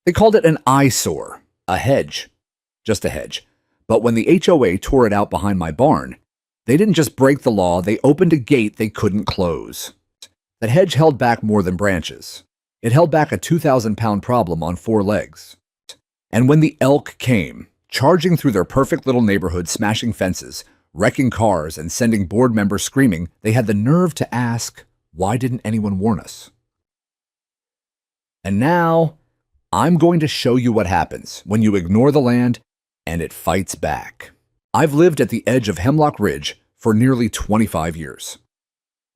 They called it an eyesore, a hedge, just a hedge. But when the HOA tore it out behind my barn, they didn't just break the law, they opened a gate they couldn't close. That hedge held back more than branches. It held back a 2,000-pound problem on 4 legs. And when the elk came, charging through their perfect little neighborhood, smashing fences, wrecking cars, and sending board members screaming, they had the nerve to ask, why didn't anyone warn us? And now, I'm going to show you what happens when you ignore the land and it fights back. I've lived at the edge of Hemlock Ridge for nearly 25 years.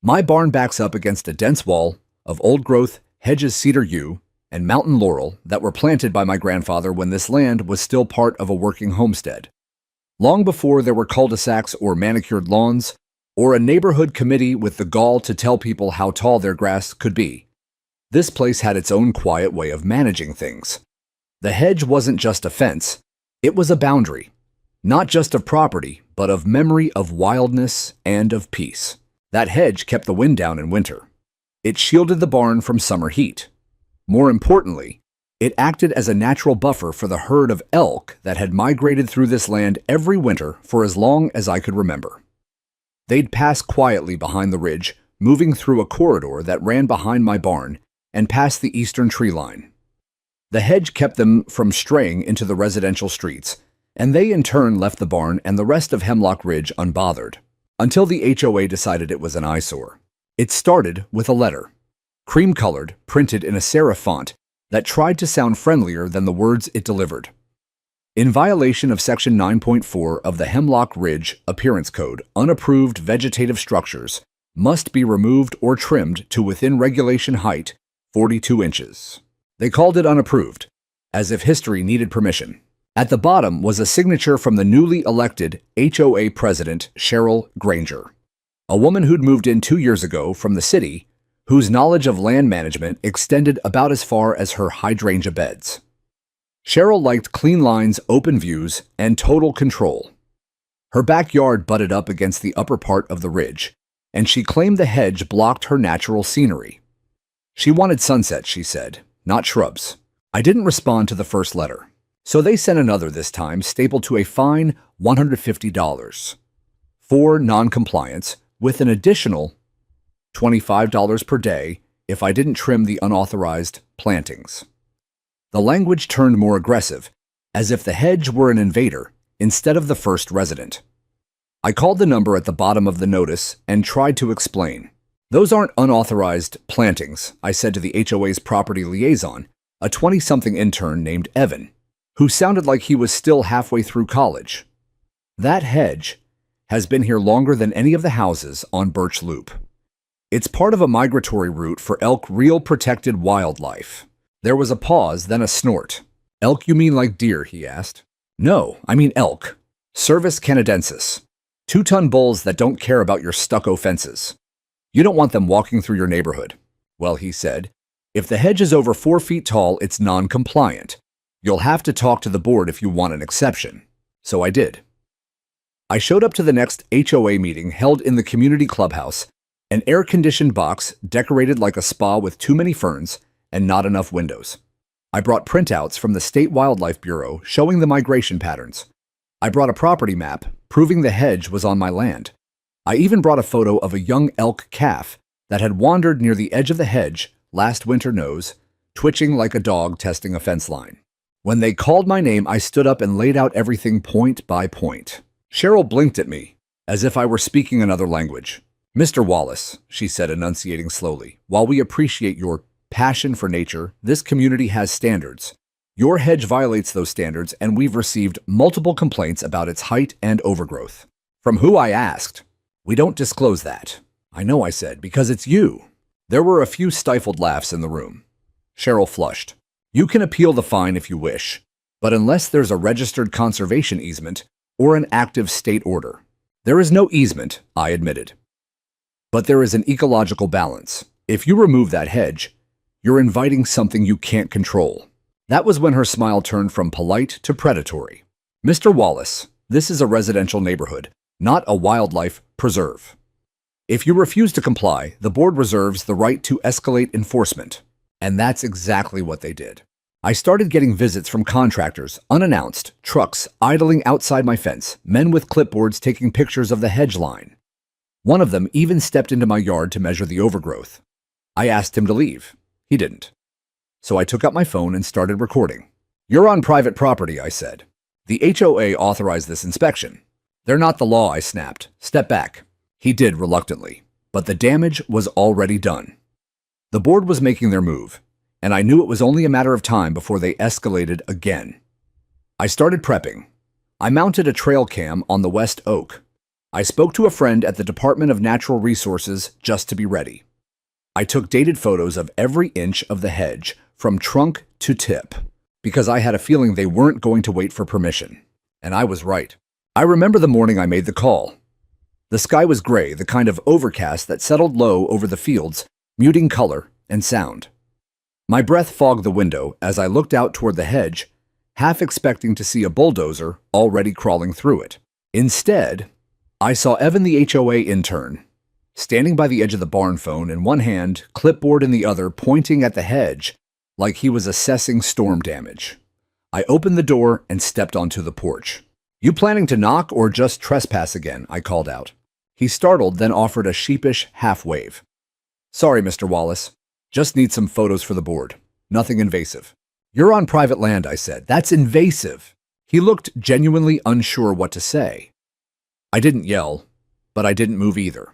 My barn backs up against a dense wall of old-growth Hedge's cedar yew and mountain laurel that were planted by my grandfather when this land was still part of a working homestead. Long before there were cul-de-sacs or manicured lawns, or a neighborhood committee with the gall to tell people how tall their grass could be. This place had its own quiet way of managing things. The hedge wasn't just a fence, it was a boundary, not just of property, but of memory, of wildness, and of peace. That hedge kept the wind down in winter. It shielded the barn from summer heat. More importantly, it acted as a natural buffer for the herd of elk that had migrated through this land every winter for as long as I could remember. They'd pass quietly behind the ridge, moving through a corridor that ran behind my barn and past the eastern tree line. The hedge kept them from straying into the residential streets, and they in turn left the barn and the rest of Hemlock Ridge unbothered, until the HOA decided it was an eyesore. It started with a letter, cream-colored, printed in a serif font that tried to sound friendlier than the words it delivered. In violation of Section 9.4 of the Hemlock Ridge Appearance Code, unapproved vegetative structures must be removed or trimmed to within regulation height, 42 inches. They called it unapproved, as if history needed permission. At the bottom was a signature from the newly elected HOA president, Cheryl Granger, a woman who'd moved in 2 years ago from the city, whose knowledge of land management extended about as far as her hydrangea beds. Cheryl liked clean lines, open views, and total control. Her backyard butted up against the upper part of the ridge, and she claimed the hedge blocked her natural scenery. She wanted sunsets, she said, not shrubs. I didn't respond to the first letter, so they sent another this time, stapled to a fine $150 for non-compliance, with an additional $25 per day if I didn't trim the unauthorized plantings. The language turned more aggressive, as if the hedge were an invader instead of the first resident. I called the number at the bottom of the notice and tried to explain. Those aren't unauthorized plantings, I said to the HOA's property liaison, a 20-something intern named Evan, who sounded like he was still halfway through college. That hedge has been here longer than any of the houses on Birch Loop. It's part of a migratory route for elk, real protected wildlife. There was a pause, then a snort. Elk, you mean like deer? He asked. No, I mean elk. Cervus canadensis. 2-ton bulls that don't care about your stucco fences. You don't want them walking through your neighborhood. Well, he said, if the hedge is over 4 feet tall, it's non-compliant. You'll have to talk to the board if you want an exception. So I did. I showed up to the next HOA meeting held in the community clubhouse, an air-conditioned box decorated like a spa with too many ferns and not enough windows. I brought printouts from the State Wildlife Bureau showing the migration patterns. I brought a property map proving the hedge was on my land. I even brought a photo of a young elk calf that had wandered near the edge of the hedge last winter nose, twitching like a dog testing a fence line. When they called my name, I stood up and laid out everything point by point. Cheryl blinked at me, as if I were speaking another language. Mr. Wallace, she said, enunciating slowly, while we appreciate your passion for nature, this community has standards. Your hedge violates those standards, and we've received multiple complaints about its height and overgrowth. From who, I asked. We don't disclose that. I know, I said, because it's you. There were a few stifled laughs in the room. Cheryl flushed. You can appeal the fine if you wish, but unless there's a registered conservation easement or an active state order. There is no easement, I admitted. But there is an ecological balance. If you remove that hedge, you're inviting something you can't control. That was when her smile turned from polite to predatory. Mr. Wallace, this is a residential neighborhood, not a wildlife preserve. If you refuse to comply, the board reserves the right to escalate enforcement. And that's exactly what they did. I started getting visits from contractors, unannounced, trucks idling outside my fence, men with clipboards taking pictures of the hedge line. One of them even stepped into my yard to measure the overgrowth. I asked him to leave. He didn't. So I took up my phone and started recording. "You're on private property," I said. "The HOA authorized this inspection." "They're not the law," I snapped. "Step back." He did reluctantly, but the damage was already done. The board was making their move, and I knew it was only a matter of time before they escalated again. I started prepping. I mounted a trail cam on the West Oak. I spoke to a friend at the Department of Natural Resources just to be ready. I took dated photos of every inch of the hedge, from trunk to tip, because I had a feeling they weren't going to wait for permission. And I was right. I remember the morning I made the call. The sky was gray, the kind of overcast that settled low over the fields, muting color and sound. My breath fogged the window as I looked out toward the hedge, half expecting to see a bulldozer already crawling through it. Instead, I saw Evan, the HOA intern, standing by the edge of the barn phone in one hand, clipboard in the other, pointing at the hedge like he was assessing storm damage. I opened the door and stepped onto the porch. "You planning to knock or just trespass again?" I called out. He startled, then offered a sheepish half-wave. "Sorry, Mr. Wallace. Just need some photos for the board. Nothing invasive." "You're on private land," I said. "That's invasive." He looked genuinely unsure what to say. I didn't yell, but I didn't move either.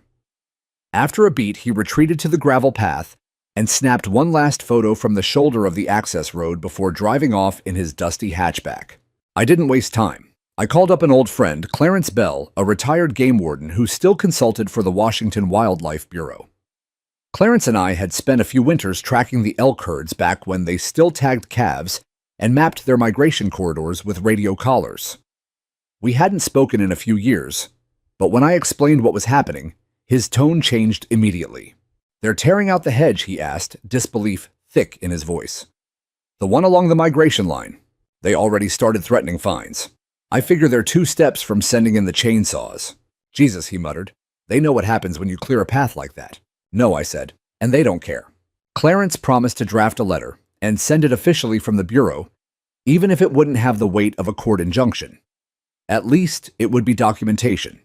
After a beat, he retreated to the gravel path and snapped one last photo from the shoulder of the access road before driving off in his dusty hatchback. I didn't waste time. I called up an old friend, Clarence Bell, a retired game warden who still consulted for the Washington Wildlife Bureau. Clarence and I had spent a few winters tracking the elk herds back when they still tagged calves and mapped their migration corridors with radio collars. We hadn't spoken in a few years, but when I explained what was happening, his tone changed immediately. "They're tearing out the hedge," he asked, disbelief thick in his voice. "The one along the migration line. They already started threatening fines. I figure they're 2 steps from sending in the chainsaws." "Jesus," he muttered. "They know what happens when you clear a path like that." "No," I said, "and they don't care." Clarence promised to draft a letter and send it officially from the Bureau, even if it wouldn't have the weight of a court injunction. At least it would be documentation,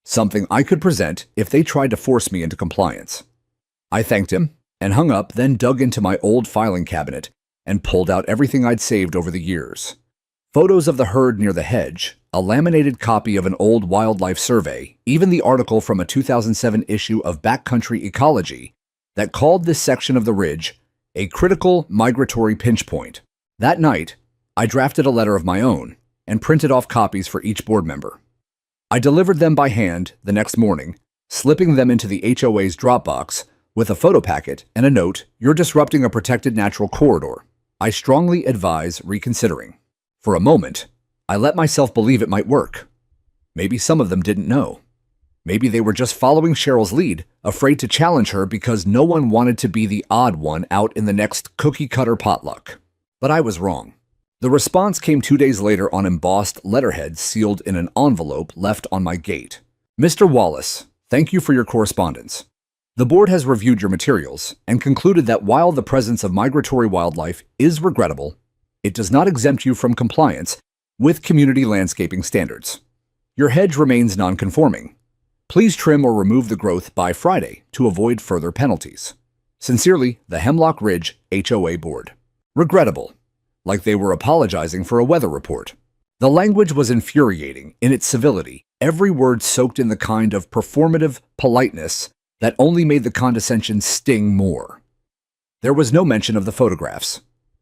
something I could present if they tried to force me into compliance. I thanked him and hung up, then dug into my old filing cabinet and pulled out everything I'd saved over the years. Photos of the herd near the hedge, a laminated copy of an old wildlife survey, even the article from a 2007 issue of Backcountry Ecology that called this section of the ridge a critical migratory pinch point. That night, I drafted a letter of my own and printed off copies for each board member. I delivered them by hand the next morning, slipping them into the HOA's Dropbox with a photo packet and a note, "You're disrupting a protected natural corridor. I strongly advise reconsidering." For a moment, I let myself believe it might work. Maybe some of them didn't know. Maybe they were just following Cheryl's lead, afraid to challenge her because no one wanted to be the odd one out in the next cookie-cutter potluck. But I was wrong. The response came 2 days later on embossed letterhead sealed in an envelope left on my gate. "Mr. Wallace, thank you for your correspondence. The board has reviewed your materials and concluded that while the presence of migratory wildlife is regrettable, it does not exempt you from compliance with community landscaping standards. Your hedge remains non-conforming. Please trim or remove the growth by Friday to avoid further penalties. Sincerely, the Hemlock Ridge HOA Board." Regrettable, like they were apologizing for a weather report. The language was infuriating in its civility, every word soaked in the kind of performative politeness that only made the condescension sting more. There was no mention of the photographs.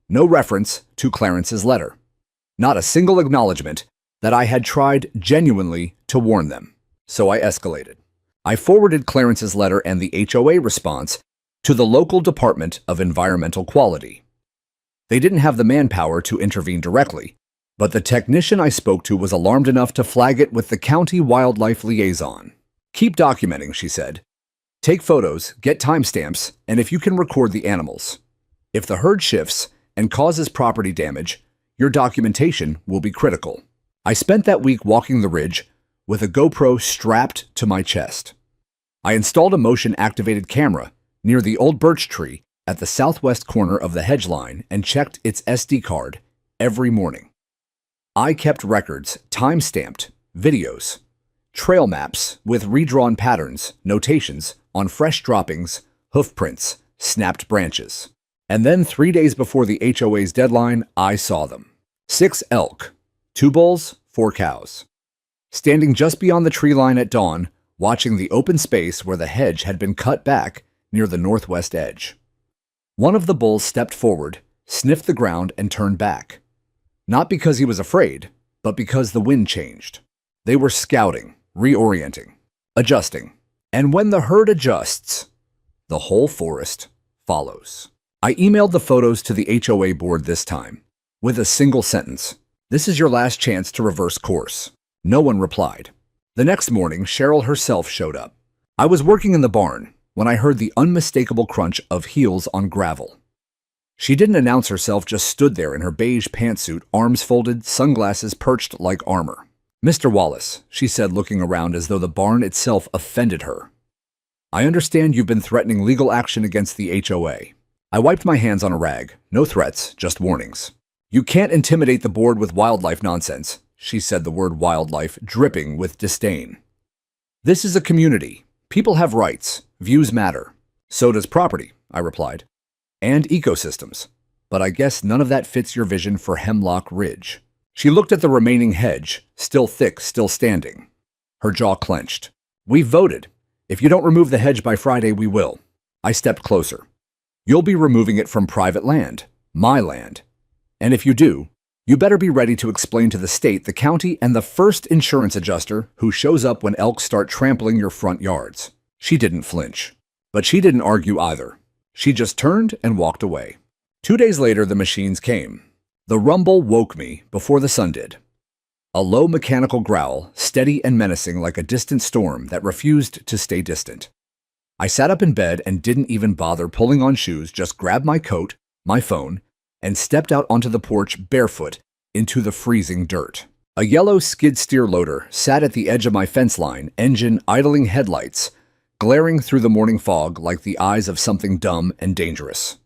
No reference to Clarence's letter. Not a single acknowledgement that I had tried genuinely to warn them. So I escalated. I forwarded Clarence's letter and the HOA response to the local Department of Environmental Quality. They didn't have the manpower to intervene directly, but the technician I spoke to was alarmed enough to flag it with the county wildlife liaison. "Keep documenting," she said. "Take photos, get timestamps, and if you can record the animals. If the herd shifts and causes property damage, your documentation will be critical." I spent that week walking the ridge with a GoPro strapped to my chest. I installed a motion-activated camera near the old birch tree at the southwest corner of the Hedge line and checked its SD card every morning. I kept records, time-stamped, videos, trail maps with redrawn patterns, notations on fresh droppings, hoof prints, snapped branches. And then 3 days before the HOA's deadline, I saw them. 6 elk, 2 bulls, 4 cows. Standing just beyond the tree line at dawn, watching the open space where the hedge had been cut back near the northwest edge. One of the bulls stepped forward, sniffed the ground, and turned back. Not because he was afraid, but because the wind changed. They were scouting, reorienting, adjusting. And when the herd adjusts, the whole forest follows. I emailed the photos to the HOA board this time, with a single sentence. This is your last chance to reverse course. No one replied. The next morning, Cheryl herself showed up. I was working in the barn when I heard the unmistakable crunch of heels on gravel. She didn't announce herself, just stood there in her beige pantsuit, arms folded, sunglasses perched like armor. "Mr. Wallace," she said, looking around as though the barn itself offended her. "I understand you've been threatening legal action against the HOA. I wiped my hands on a rag. No threats, just warnings. You can't intimidate the board with wildlife nonsense," she said, the word wildlife dripping with disdain. "This is a community. People have rights. Views matter. So does property," I replied. "And ecosystems. But I guess none of that fits your vision for Hemlock Ridge." She looked at the remaining hedge, still thick, still standing. Her jaw clenched. "We've voted. If you don't remove the hedge by Friday, we will." I stepped closer. "You'll be removing it from private land, my land. And if you do, you better be ready to explain to the state, the county, and the first insurance adjuster who shows up when elk start trampling your front yards." She didn't flinch. But she didn't argue either. She just turned and walked away. 2 days later, the machines came. The rumble woke me before the sun did. A low mechanical growl, steady and menacing like a distant storm that refused to stay distant. I sat up in bed and didn't even bother pulling on shoes, just grabbed my coat, my phone, and stepped out onto the porch barefoot into the freezing dirt. A yellow skid-steer loader sat at the edge of my fence line, engine idling, headlights glaring through the morning fog like the eyes of something dumb and dangerous.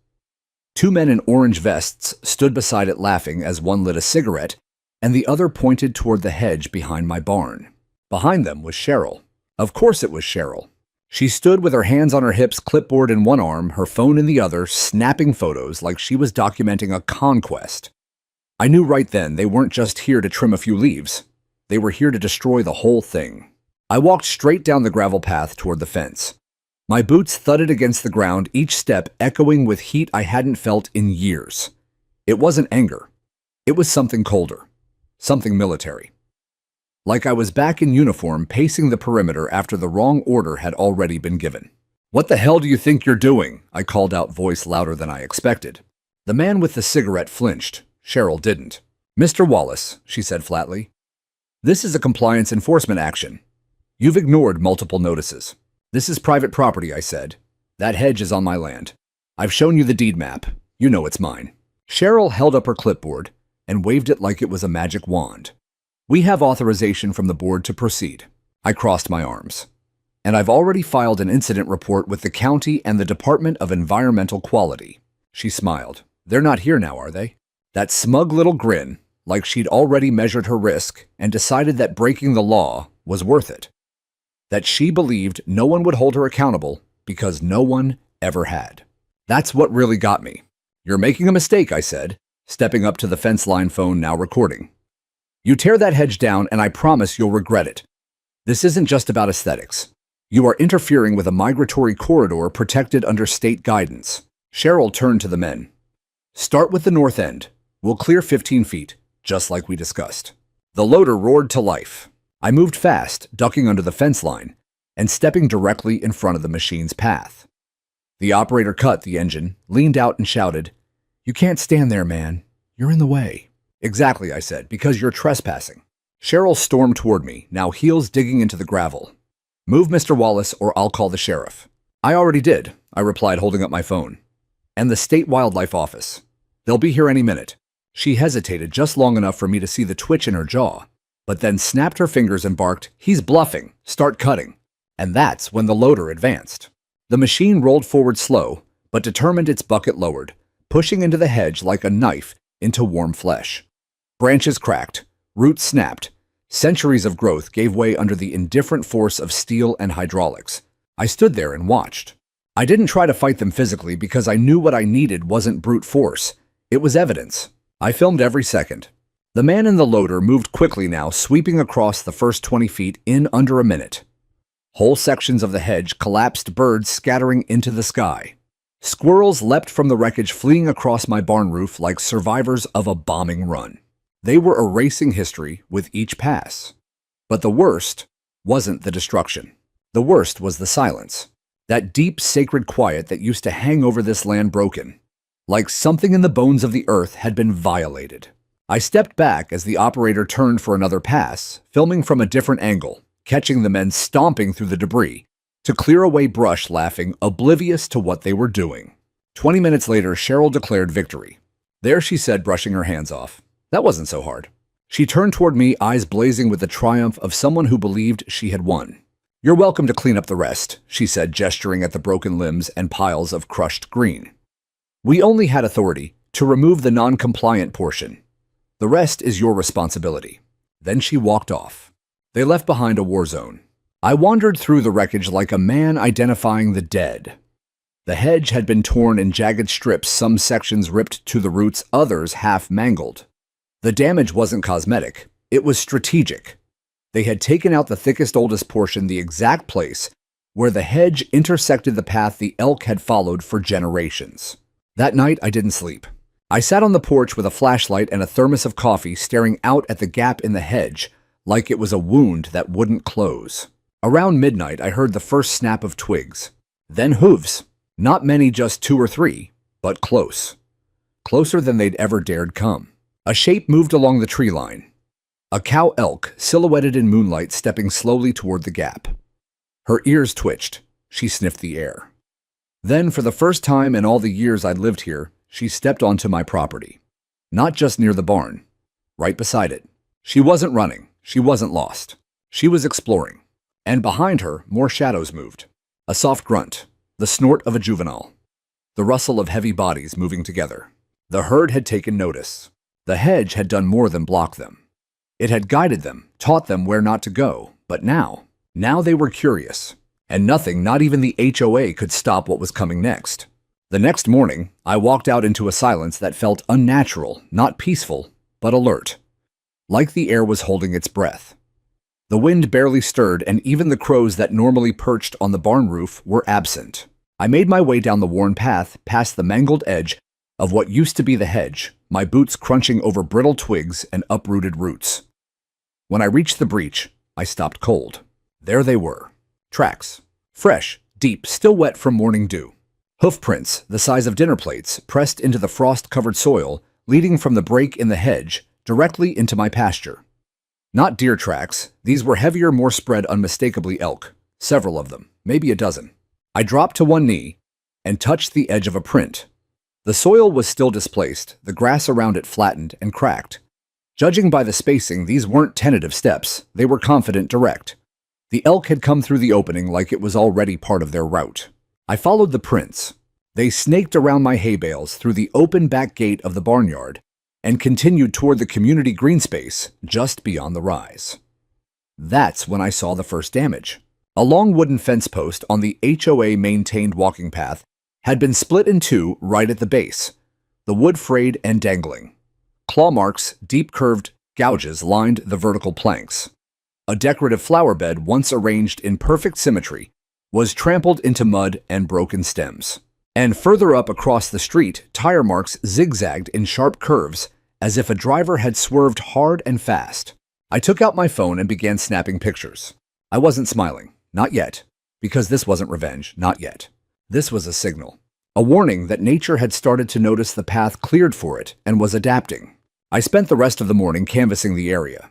2 men in orange vests stood beside it laughing as one lit a cigarette and the other pointed toward the hedge behind my barn. Behind them was Cheryl. Of course it was Cheryl. She stood with her hands on her hips, clipboard in one arm, her phone in the other, snapping photos like she was documenting a conquest. I knew right then they weren't just here to trim a few leaves. They were here to destroy the whole thing. I walked straight down the gravel path toward the fence. My boots thudded against the ground, each step echoing with heat I hadn't felt in years. It wasn't anger. It was something colder. Something military. Like I was back in uniform, pacing the perimeter after the wrong order had already been given. "What the hell do you think you're doing?" I called out, voice louder than I expected. The man with the cigarette flinched. Cheryl didn't. "Mr. Wallace," she said flatly, "this is a compliance enforcement action. You've ignored multiple notices." "This is private property," I said. "That hedge is on my land. I've shown you the deed map. You know it's mine." Cheryl held up her clipboard and waved it like it was a magic wand. "We have authorization from the board to proceed." I crossed my arms. "And I've already filed an incident report with the county and the Department of Environmental Quality." She smiled. "They're not here now, are they?" That smug little grin, like she'd already measured her risk and decided that breaking the law was worth it. That she believed no one would hold her accountable because no one ever had. That's what really got me. "You're making a mistake," I said, stepping up to the fence line phone now recording. "You tear that hedge down and I promise you'll regret it. This isn't just about aesthetics. You are interfering with a migratory corridor protected under state guidance." Cheryl turned to the men. "Start with the north end. We'll clear 15 feet, just like we discussed." The loader roared to life. I moved fast, ducking under the fence line and stepping directly in front of the machine's path. The operator cut the engine, leaned out and shouted, "You can't stand there, man. You're in the way." "Exactly," I said, "because you're trespassing." Cheryl stormed toward me, now heels digging into the gravel. "Move, Mr. Wallace, or I'll call the sheriff." "I already did," I replied, holding up my phone. "And the state wildlife office. They'll be here any minute." She hesitated just long enough for me to see the twitch in her jaw, but then snapped her fingers and barked, "He's bluffing. Start cutting." And that's when the loader advanced. The machine rolled forward slow, but determined its bucket lowered, pushing into the hedge like a knife into warm flesh. Branches cracked, roots snapped. Centuries of growth gave way under the indifferent force of steel and hydraulics. I stood there and watched. I didn't try to fight them physically because I knew what I needed wasn't brute force. It was evidence. I filmed every second. The man in the loader moved quickly now, sweeping across the first 20 feet in under a minute. Whole sections of the hedge collapsed, birds scattering into the sky. Squirrels leapt from the wreckage, fleeing across my barn roof like survivors of a bombing run. They were erasing history with each pass. But the worst wasn't the destruction. The worst was the silence. That deep, sacred quiet that used to hang over this land broken. Like something in the bones of the earth had been violated. I stepped back as the operator turned for another pass, filming from a different angle, catching the men stomping through the debris, to clear away brush, laughing, oblivious to what they were doing. 20 minutes later, Cheryl declared victory. There she said, brushing her hands off. That wasn't so hard. She turned toward me, eyes blazing with the triumph of someone who believed she had won. You're welcome to clean up the rest, she said, gesturing at the broken limbs and piles of crushed green. We only had authority to remove the non-compliant portion. The rest is your responsibility. Then she walked off. They left behind a war zone. I wandered through the wreckage like a man identifying the dead. The hedge had been torn in jagged strips, some sections ripped to the roots, others half mangled. The damage wasn't cosmetic, it was strategic. They had taken out the thickest, oldest portion, the exact place where the hedge intersected the path the elk had followed for generations. That night, I didn't sleep. I sat on the porch with a flashlight and a thermos of coffee, staring out at the gap in the hedge like it was a wound that wouldn't close. Around midnight, I heard the first snap of twigs. Then hooves. Not many, just 2 or 3, but close. Closer than they'd ever dared come. A shape moved along the tree line. A cow elk, silhouetted in moonlight, stepping slowly toward the gap. Her ears twitched. She sniffed the air. Then, for the first time in all the years I'd lived here, she stepped onto my property. Not just near the barn. Right beside it. She wasn't running. She wasn't lost. She was exploring. And behind her, more shadows moved. A soft grunt. The snort of a juvenile. The rustle of heavy bodies moving together. The herd had taken notice. The hedge had done more than block them. It had guided them, taught them where not to go. But now they were curious. And nothing, not even the HOA, could stop what was coming next. The next morning, I walked out into a silence that felt unnatural, not peaceful, but alert. Like the air was holding its breath. The wind barely stirred, and even the crows that normally perched on the barn roof were absent. I made my way down the worn path, past the mangled edge of what used to be the hedge, my boots crunching over brittle twigs and uprooted roots. When I reached the breach, I stopped cold. There they were. Tracks. Fresh, deep, still wet from morning dew. Hoof prints, the size of dinner plates, pressed into the frost-covered soil, leading from the break in the hedge directly into my pasture. Not deer tracks. These were heavier, more spread, unmistakably elk. Several of them, maybe a dozen. I dropped to one knee and touched the edge of a print. The soil was still displaced, the grass around it flattened and cracked. Judging by the spacing, these weren't tentative steps. They were confident, direct. The elk had come through the opening like it was already part of their route. I followed the prints. They snaked around my hay bales, through the open back gate of the barnyard, and continued toward the community green space just beyond the rise. That's when I saw the first damage. A long wooden fence post on the HOA-maintained walking path had been split in two right at the base, the wood frayed and dangling. Claw marks, deep curved gouges lined the vertical planks. A decorative flower bed, once arranged in perfect symmetry, was trampled into mud and broken stems. And further up across the street, tire marks zigzagged in sharp curves, as if a driver had swerved hard and fast. I took out my phone and began snapping pictures. I wasn't smiling. Not yet. Because this wasn't revenge. Not yet. This was a signal. A warning that nature had started to notice the path cleared for it and was adapting. I spent the rest of the morning canvassing the area.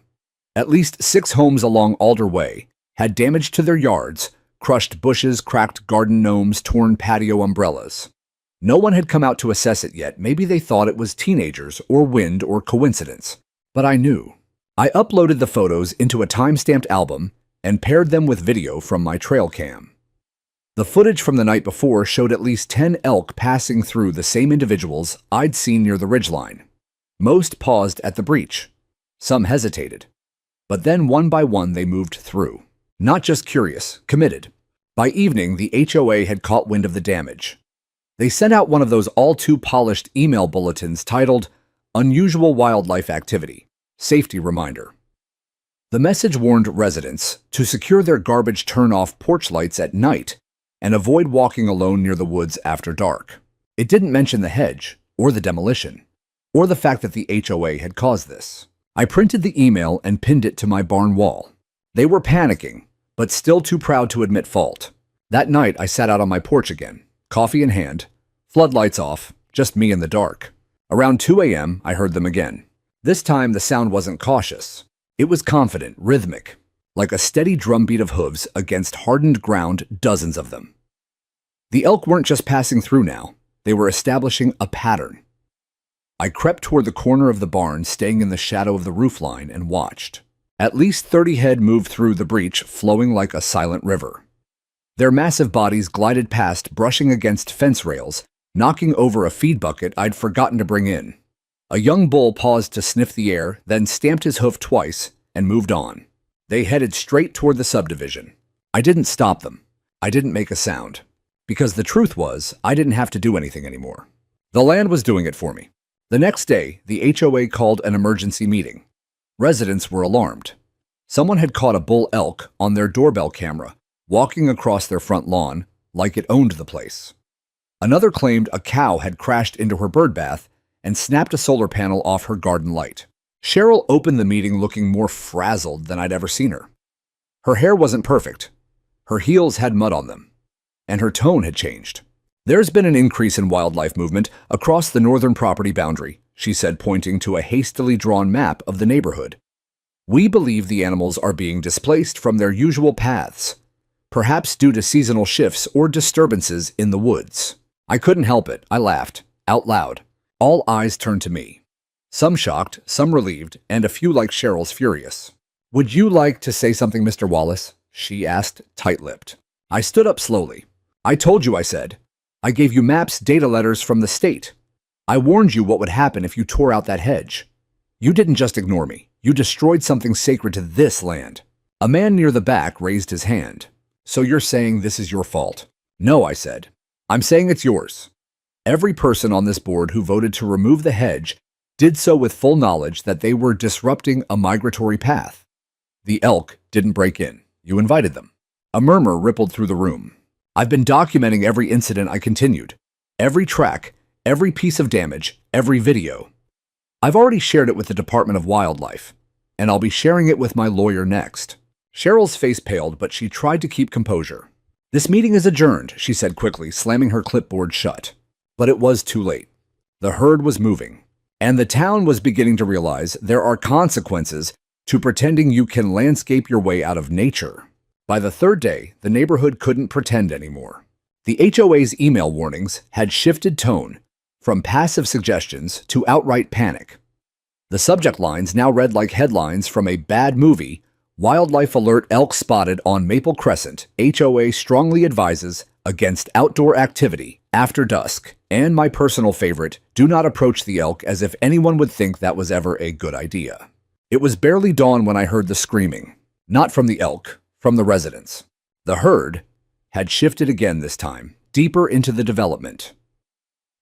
At least 6 homes along Alder Way had damage to their yards, crushed bushes, cracked garden gnomes, torn patio umbrellas. No one had come out to assess it yet. Maybe they thought it was teenagers or wind or coincidence. But I knew. I uploaded the photos into a time-stamped album and paired them with video from my trail cam. The footage from the night before showed at least 10 elk passing through the same individuals I'd seen near the ridgeline. Most paused at the breach. Some hesitated. But then one by one they moved through. Not just curious, committed. By evening, the HOA had caught wind of the damage. They sent out one of those all-too-polished email bulletins titled, "Unusual Wildlife Activity. Safety Reminder." The message warned residents to secure their garbage turn-off porch lights at night and avoid walking alone near the woods after dark. It didn't mention the hedge, or the demolition, or the fact that the HOA had caused this. I printed the email and pinned it to my barn wall. They were panicking, but still too proud to admit fault. That night, I sat out on my porch again, coffee in hand, floodlights off, just me in the dark. Around 2 a.m., I heard them again. This time, the sound wasn't cautious. It was confident, rhythmic, like a steady drumbeat of hooves against hardened ground, dozens of them. The elk weren't just passing through now. They were establishing a pattern. I crept toward the corner of the barn, staying in the shadow of the roofline, and watched. At least 30 head moved through the breach, flowing like a silent river. Their massive bodies glided past, brushing against fence rails, knocking over a feed bucket I'd forgotten to bring in. A young bull paused to sniff the air, then stamped his hoof twice and moved on. They headed straight toward the subdivision. I didn't stop them. I didn't make a sound. Because the truth was, I didn't have to do anything anymore. The land was doing it for me. The next day, the HOA called an emergency meeting. Residents were alarmed. Someone had caught a bull elk on their doorbell camera, walking across their front lawn like it owned the place. Another claimed a cow had crashed into her bird bath and snapped a solar panel off her garden light. Cheryl opened the meeting looking more frazzled than I'd ever seen her. Her hair wasn't perfect. Her heels had mud on them. And her tone had changed. "There's been an increase in wildlife movement across the northern property boundary," she said, pointing to a hastily drawn map of the neighborhood. "We believe the animals are being displaced from their usual paths, perhaps due to seasonal shifts or disturbances in the woods." I couldn't help it. I laughed, out loud. All eyes turned to me. Some shocked, some relieved, and a few like Cheryl's furious. "Would you like to say something, Mr. Wallace?" she asked, tight-lipped. I stood up slowly. "I told you," I said. "I gave you maps, data letters from the state. I warned you what would happen if you tore out that hedge. You didn't just ignore me. You destroyed something sacred to this land." A man near the back raised his hand. "So you're saying this is your fault?" "No," I said. "I'm saying it's yours." Every person on this board who voted to remove the hedge did so with full knowledge that they were disrupting a migratory path. The elk didn't break in. You invited them. A murmur rippled through the room. "I've been documenting every incident," I continued. "Every track, every piece of damage, every video. I've already shared it with the Department of Wildlife, and I'll be sharing it with my lawyer next." Cheryl's face paled, but she tried to keep composure. "This meeting is adjourned," she said quickly, slamming her clipboard shut. But it was too late. The herd was moving, and the town was beginning to realize there are consequences to pretending you can landscape your way out of nature. By the third day, the neighborhood couldn't pretend anymore. The HOA's email warnings had shifted tone from passive suggestions to outright panic. The subject lines now read like headlines from a bad movie: "Wildlife alert, elk spotted on Maple Crescent. HOA strongly advises against outdoor activity after dusk." And my personal favorite, "Do not approach the elk," as if anyone would think that was ever a good idea. It was barely dawn when I heard the screaming. Not from the elk, from the residents. The herd had shifted again this time, deeper into the development.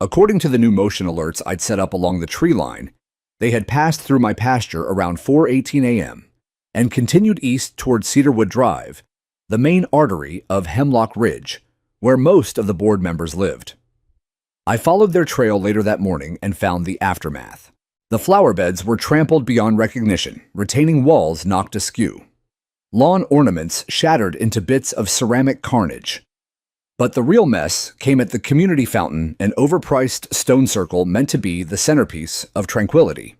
According to the new motion alerts I'd set up along the tree line, they had passed through my pasture around 4:18 a.m. and continued east toward Cedarwood Drive, the main artery of Hemlock Ridge, where most of the board members lived. I followed their trail later that morning and found the aftermath. The flower beds were trampled beyond recognition, retaining walls knocked askew. Lawn ornaments shattered into bits of ceramic carnage. But the real mess came at the community fountain, an overpriced stone circle meant to be the centerpiece of tranquility.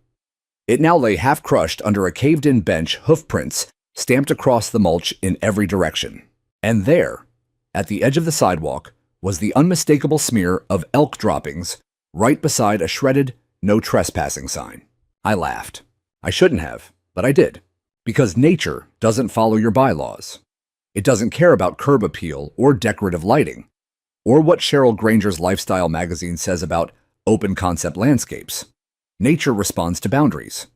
It now lay half-crushed under a caved-in bench, hoofprints stamped across the mulch in every direction. And there, at the edge of the sidewalk, was the unmistakable smear of elk droppings right beside a shredded "No Trespassing" sign. I laughed. I shouldn't have, but I did. Because nature doesn't follow your bylaws. It doesn't care about curb appeal or decorative lighting, or what Cheryl Granger's lifestyle magazine says about open concept landscapes. Nature responds to boundaries.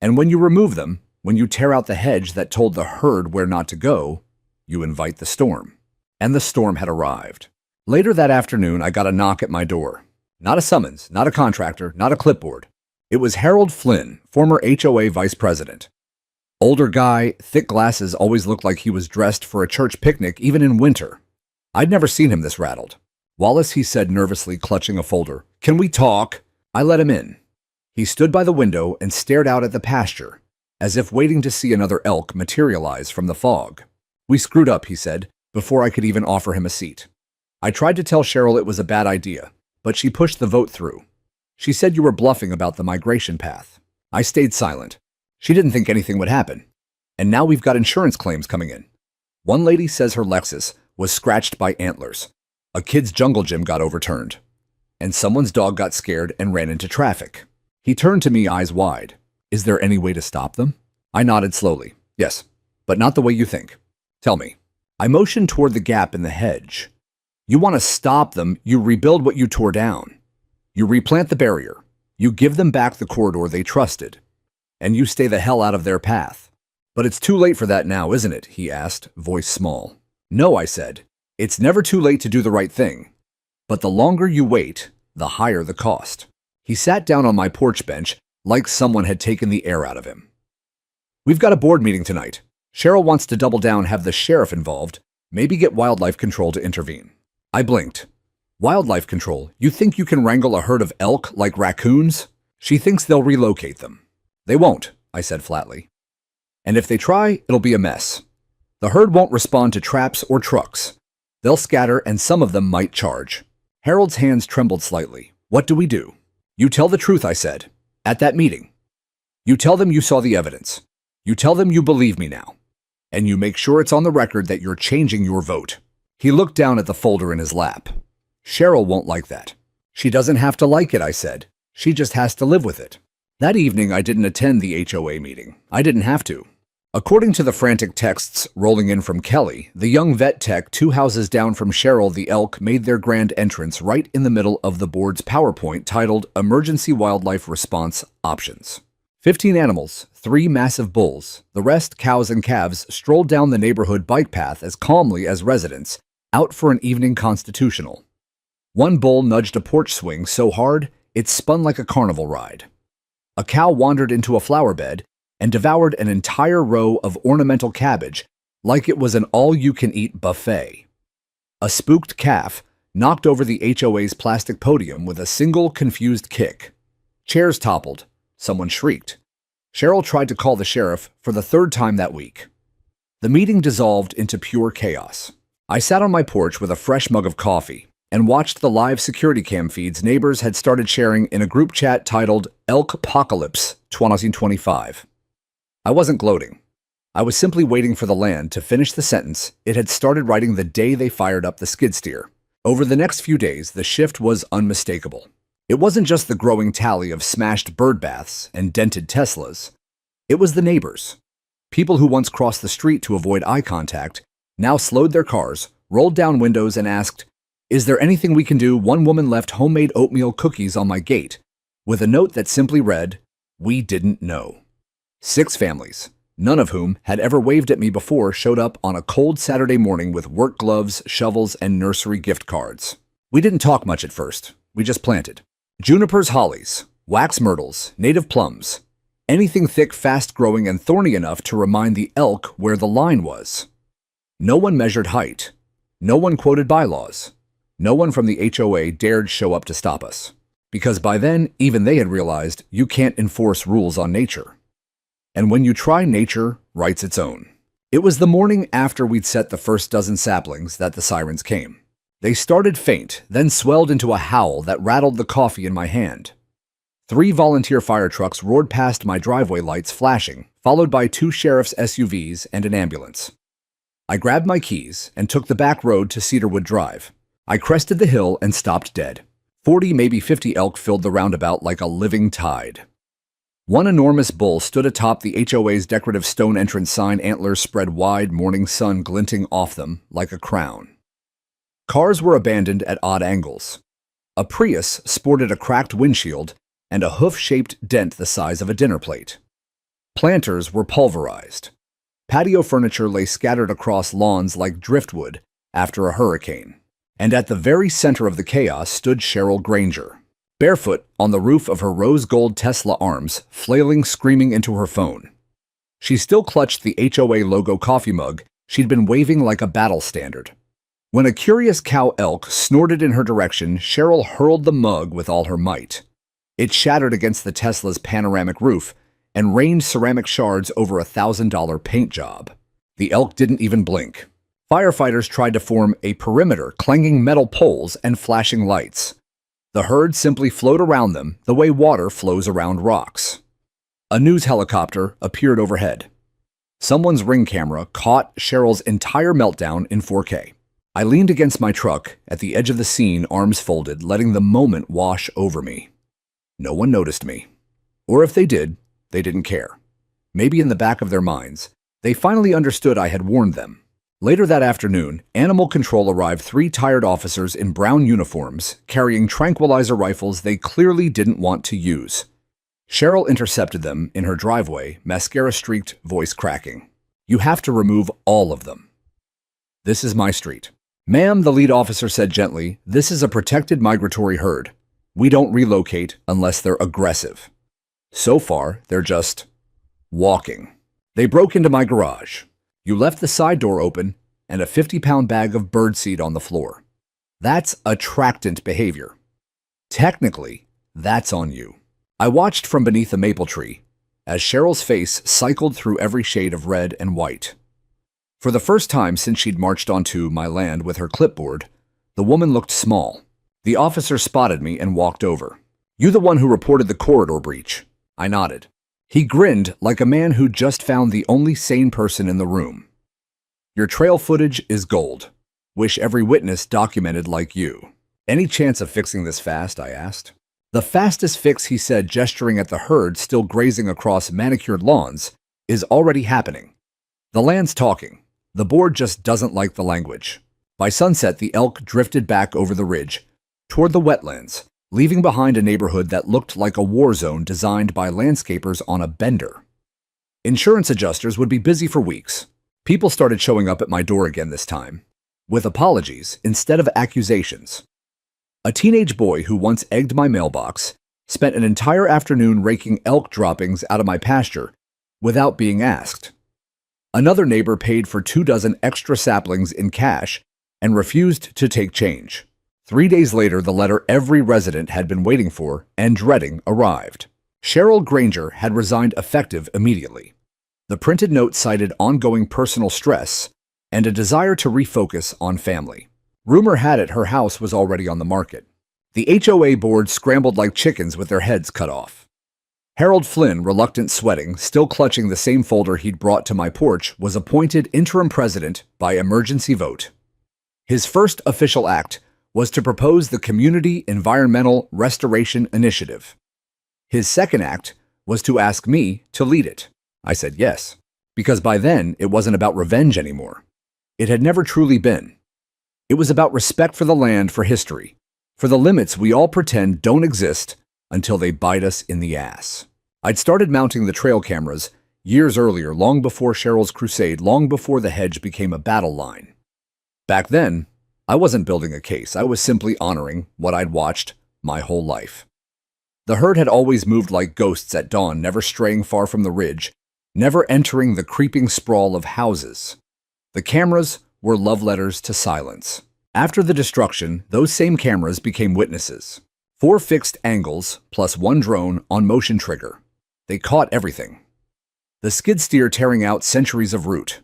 And when you remove them, when you tear out the hedge that told the herd where not to go, you invite the storm. And the storm had arrived. Later that afternoon, I got a knock at my door. Not a summons, not a contractor, not a clipboard. It was Harold Flynn, former HOA vice president. Older guy, thick glasses, always looked like he was dressed for a church picnic even in winter. I'd never seen him this rattled. "Wallace," he said nervously, clutching a folder. "Can we talk?" I let him in. He stood by the window and stared out at the pasture, as if waiting to see another elk materialize from the fog. "We screwed up," he said, before I could even offer him a seat. "I tried to tell Cheryl it was a bad idea, but she pushed the vote through. She said you were bluffing about the migration path." I stayed silent. She didn't think anything would happen. And now we've got insurance claims coming in. One lady says her Lexus was scratched by antlers. A kid's jungle gym got overturned. And someone's dog got scared and ran into traffic. He turned to me, eyes wide. "Is there any way to stop them?" I nodded slowly. "Yes, but not the way you think. Tell me." I motioned toward the gap in the hedge. "You want to stop them, you rebuild what you tore down. You replant the barrier. You give them back the corridor they trusted. And you stay the hell out of their path." "But it's too late for that now, isn't it?" he asked, voice small. "No," I said. "It's never too late to do the right thing. But the longer you wait, the higher the cost." He sat down on my porch bench like someone had taken the air out of him. "We've got a board meeting tonight. Cheryl wants to double down, have the sheriff involved, maybe get wildlife control to intervene." I blinked. "Wildlife control? You think you can wrangle a herd of elk like raccoons?" "She thinks they'll relocate them." "They won't," I said flatly. "And if they try, it'll be a mess. The herd won't respond to traps or trucks. They'll scatter and some of them might charge." Harold's hands trembled slightly. "What do we do?" "You tell the truth," I said. "At that meeting. You tell them you saw the evidence. You tell them you believe me now. And you make sure it's on the record that you're changing your vote." He looked down at the folder in his lap. "Cheryl won't like that." "She doesn't have to like it," I said. "She just has to live with it." That evening, I didn't attend the HOA meeting. I didn't have to. According to the frantic texts rolling in from Kelly, the young vet tech 2 houses down from Cheryl the elk made their grand entrance right in the middle of the board's PowerPoint titled Emergency Wildlife Response Options. 15 animals, 3 massive bulls, the rest cows and calves, strolled down the neighborhood bike path as calmly as residents, out for an evening constitutional. One bull nudged a porch swing so hard it spun like a carnival ride. A cow wandered into a flower bed and devoured an entire row of ornamental cabbage like it was an all-you-can-eat buffet. A spooked calf knocked over the HOA's plastic podium with a single confused kick. Chairs toppled. Someone shrieked. Cheryl tried to call the sheriff for the 3rd time that week. The meeting dissolved into pure chaos. I sat on my porch with a fresh mug of coffee and watched the live security cam feeds neighbors had started sharing in a group chat titled Elk-Pocalypse 2025. I wasn't gloating. I was simply waiting for the land to finish the sentence it had started writing the day they fired up the skid steer. Over the next few days, the shift was unmistakable. It wasn't just the growing tally of smashed bird baths and dented Teslas. It was the neighbors. People who once crossed the street to avoid eye contact now slowed their cars, rolled down windows, and asked, "Is there anything we can do?" One woman left homemade oatmeal cookies on my gate with a note that simply read, "We didn't know." 6 families, none of whom had ever waved at me before, showed up on a cold Saturday morning with work gloves, shovels, and nursery gift cards. We didn't talk much at first. We just planted. Junipers, hollies, wax myrtles, native plums, anything thick, fast-growing, and thorny enough to remind the elk where the line was. No one measured height. No one quoted bylaws. No one from the HOA dared show up to stop us. Because by then, even they had realized you can't enforce rules on nature. And when you try, nature writes its own. It was the morning after we'd set the first dozen saplings that the sirens came. They started faint, then swelled into a howl that rattled the coffee in my hand. 3 volunteer fire trucks roared past my driveway lights flashing, followed by 2 sheriff's SUVs and an ambulance. I grabbed my keys and took the back road to Cedarwood Drive. I crested the hill and stopped dead. 40, maybe 50 elk filled the roundabout like a living tide. One enormous bull stood atop the HOA's decorative stone entrance sign, antlers spread wide, morning sun glinting off them like a crown. Cars were abandoned at odd angles. A Prius sported a cracked windshield and a hoof-shaped dent the size of a dinner plate. Planters were pulverized. Patio furniture lay scattered across lawns like driftwood after a hurricane. And at the very center of the chaos stood Cheryl Granger, barefoot on the roof of her rose-gold Tesla arms, flailing, screaming into her phone. She still clutched the HOA logo coffee mug she'd been waving like a battle standard. When a curious cow elk snorted in her direction, Cheryl hurled the mug with all her might. It shattered against the Tesla's panoramic roof and rained ceramic shards over a $1,000 paint job. The elk didn't even blink. Firefighters tried to form a perimeter, clanging metal poles and flashing lights. The herd simply flowed around them the way water flows around rocks. A news helicopter appeared overhead. Someone's Ring camera caught Cheryl's entire meltdown in 4K. I leaned against my truck at the edge of the scene, arms folded, letting the moment wash over me. No one noticed me. Or if they did, they didn't care. Maybe in the back of their minds, they finally understood I had warned them. Later that afternoon, Animal Control arrived, 3 tired officers in brown uniforms, carrying tranquilizer rifles they clearly didn't want to use. Cheryl intercepted them in her driveway, mascara-streaked, voice cracking. "You have to remove all of them. This is my street." "Ma'am," the lead officer said gently, "this is a protected migratory herd. We don't relocate unless they're aggressive. So far, they're just walking." They broke into my garage. You left the side door open and a 50-pound bag of birdseed on the floor. That's attractant behavior. Technically, that's on you. I watched from beneath a maple tree as Cheryl's face cycled through every shade of red and white. For the first time since she'd marched onto my land with her clipboard, the woman looked small. The officer spotted me and walked over. "You the one who reported the corridor breach?" I nodded. He grinned like a man who just found the only sane person in the room. "Your trail footage is gold. Wish every witness documented like you." "Any chance of fixing this fast?" I asked. "The fastest fix," he said, gesturing at the herd still grazing across manicured lawns, "is already happening. The land's talking. The board just doesn't like the language." By sunset, the elk drifted back over the ridge, toward the wetlands, leaving behind a neighborhood that looked like a war zone designed by landscapers on a bender. Insurance adjusters would be busy for weeks. People started showing up at my door again this time, with apologies instead of accusations. A teenage boy who once egged my mailbox spent an entire afternoon raking elk droppings out of my pasture without being asked. Another neighbor paid for 24 extra saplings in cash and refused to take change. 3 days later, the letter every resident had been waiting for and dreading arrived. Cheryl Granger had resigned effective immediately. The printed note cited ongoing personal stress and a desire to refocus on family. Rumor had it her house was already on the market. The HOA board scrambled like chickens with their heads cut off. Harold Flynn, reluctant, sweating, still clutching the same folder he'd brought to my porch, was appointed interim president by emergency vote. His first official act was to propose the Community Environmental Restoration Initiative. His second act was to ask me to lead it. I said yes, because by then it wasn't about revenge anymore. It had never truly been. It was about respect for the land, for history, for the limits we all pretend don't exist until they bite us in the ass. I'd started mounting the trail cameras years earlier, long before Cheryl's crusade, long before the Hedge became a battle line. Back then, I wasn't building a case. I was simply honoring what I'd watched my whole life. The herd had always moved like ghosts at dawn, never straying far from the ridge, never entering the creeping sprawl of houses. The cameras were love letters to silence. After the destruction, those same cameras became witnesses. 4 fixed angles plus 1 drone on motion trigger. They caught everything. The skid steer tearing out centuries of root.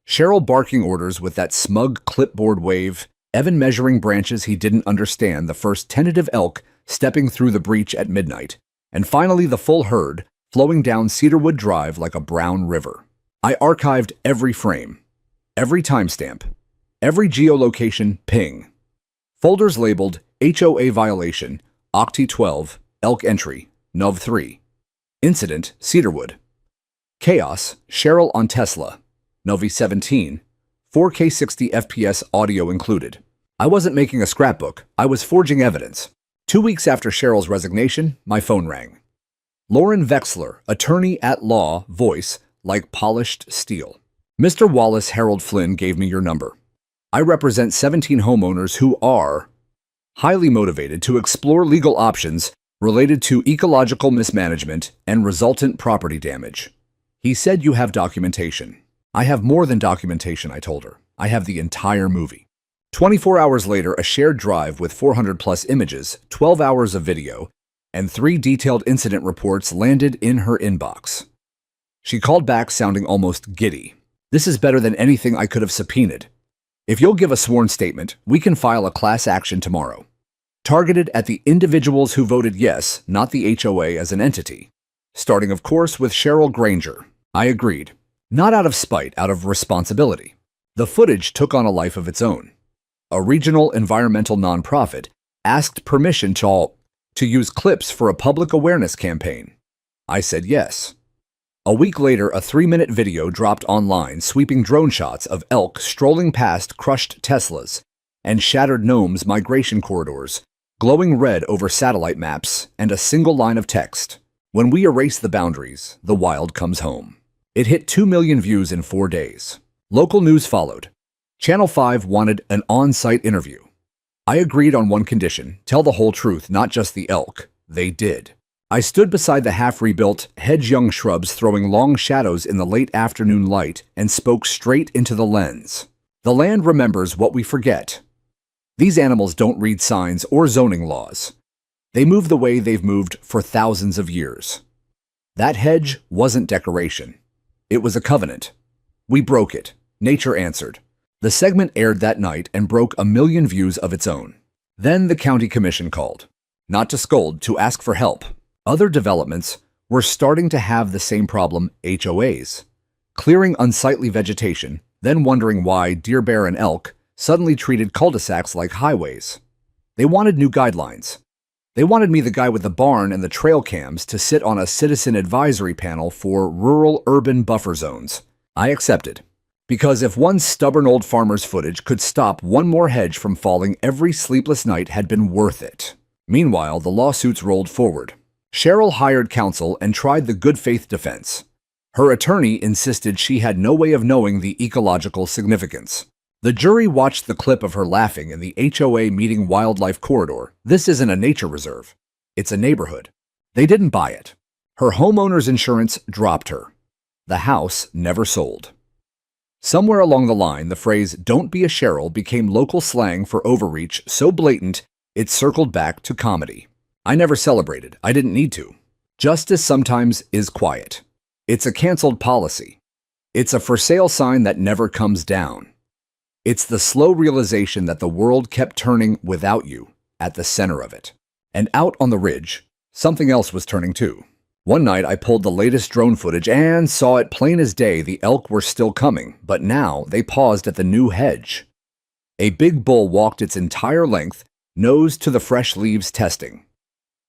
Cheryl barking orders with that smug clipboard wave, Evan measuring branches he didn't understand, the first tentative elk stepping through the breach at midnight, and finally the full herd flowing down Cedarwood Drive like a brown river. I archived every frame, every timestamp, every geolocation ping. Folders labeled HOA violation, Octi 12, elk entry, Nov 3. Incident, Cedarwood. Chaos, Cheryl on Tesla. Novi 17. 4K 60 FPS audio included. I wasn't making a scrapbook, I was forging evidence. 2 weeks after Cheryl's resignation, my phone rang. Lauren Vexler, attorney at law, voice like polished steel. Mr. Wallace Harold Flynn gave me your number. I represent 17 homeowners who are highly motivated to explore legal options related to ecological mismanagement and resultant property damage. He said you have documentation. I have more than documentation, I told her. I have the entire movie. 24 hours later, a shared drive with 400 plus images, 12 hours of video, and 3 detailed incident reports landed in her inbox. She called back sounding almost giddy. This is better than anything I could have subpoenaed. If you'll give a sworn statement, we can file a class action tomorrow. Targeted at the individuals who voted yes, not the HOA as an entity. Starting, of course, with Cheryl Granger. I agreed. Not out of spite, out of responsibility. The footage took on a life of its own. A regional environmental nonprofit asked permission to use clips for a public awareness campaign. I said yes. A week later, a 3-minute video dropped online sweeping drone shots of elk strolling past crushed Teslas and shattered gnomes' migration corridors, glowing red over satellite maps, and a single line of text. When we erase the boundaries, the wild comes home. It hit 2 million views in 4 days. Local news followed. Channel 5 wanted an on-site interview. I agreed on one condition: tell the whole truth, not just the elk. They did. I stood beside the half-rebuilt Hedge young shrubs throwing long shadows in the late afternoon light and spoke straight into the lens. The land remembers what we forget. These animals don't read signs or zoning laws. They move the way they've moved for thousands of years. That hedge wasn't decoration. It was a covenant. We broke it. Nature answered. The segment aired that night and broke 1 million views of its own. Then the county commission called. Not to scold, to ask for help. Other developments were starting to have the same problem, HOAs. Clearing unsightly vegetation, then wondering why deer, bear, and elk suddenly treated cul-de-sacs like highways. They wanted new guidelines. They wanted me, the guy with the barn and the trail cams, to sit on a citizen advisory panel for rural-urban buffer zones. I accepted. Because if one stubborn old farmer's footage could stop one more hedge from falling, every sleepless night had been worth it. Meanwhile, the lawsuits rolled forward. Cheryl hired counsel and tried the good faith defense. Her attorney insisted she had no way of knowing the ecological significance. The jury watched the clip of her laughing in the HOA meeting wildlife corridor. This isn't a nature reserve. It's a neighborhood. They didn't buy it. Her homeowner's insurance dropped her. The house never sold. Somewhere along the line, the phrase, "don't be a Cheryl," became local slang for overreach so blatant it circled back to comedy. I never celebrated. I didn't need to. Justice sometimes is quiet. It's a canceled policy. It's a for sale sign that never comes down. It's the slow realization that the world kept turning without you at the center of it. And out on the ridge, something else was turning too. One night I pulled the latest drone footage and saw it plain as day. The elk were still coming, but now they paused at the new hedge. A big bull walked its entire length, nose to the fresh leaves testing.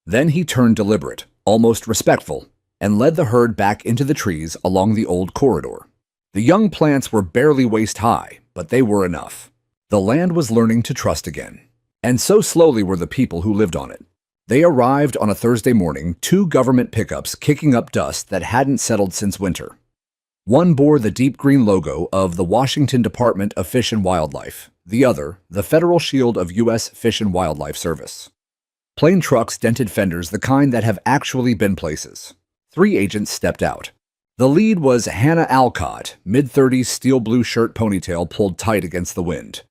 Then he turned deliberate, almost respectful, and led the herd back into the trees along the old corridor. The young plants were barely waist high, but they were enough. The land was learning to trust again. And so slowly were the people who lived on it. They arrived on a Thursday morning, 2 government pickups kicking up dust that hadn't settled since winter. One bore the deep green logo of the Washington Department of Fish and Wildlife, the other, the Federal Shield of U.S. Fish and Wildlife Service. Plain trucks, dented fenders, the kind that have actually been places. 3 agents stepped out. The lead was Hannah Alcott, mid-30s, steel blue shirt ponytail pulled tight against the wind.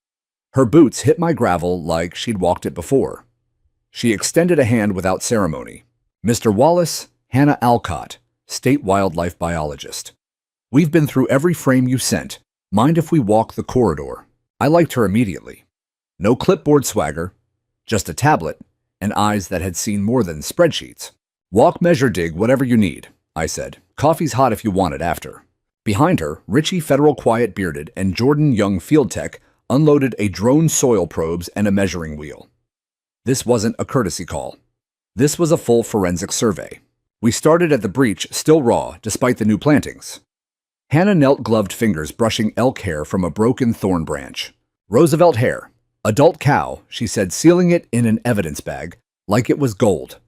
Her boots hit my gravel like she'd walked it before. She extended a hand without ceremony. "Mr. Wallace, Hannah Alcott, state wildlife biologist. We've been through every frame you sent. Mind if we walk the corridor?" I liked her immediately. No clipboard swagger, just a tablet and eyes that had seen more than spreadsheets. "Walk, measure, dig, whatever you need," I said. "Coffee's hot if you want it after." Behind her, Richie Federal Quiet Bearded and Jordan Young Field Tech unloaded a drone soil probes and a measuring wheel. This wasn't a courtesy call. This was a full forensic survey. We started at the breach, still raw, despite the new plantings. Hannah knelt gloved fingers brushing elk hair from a broken thorn branch. Roosevelt hair. Adult cow, she said, sealing it in an evidence bag, like it was gold.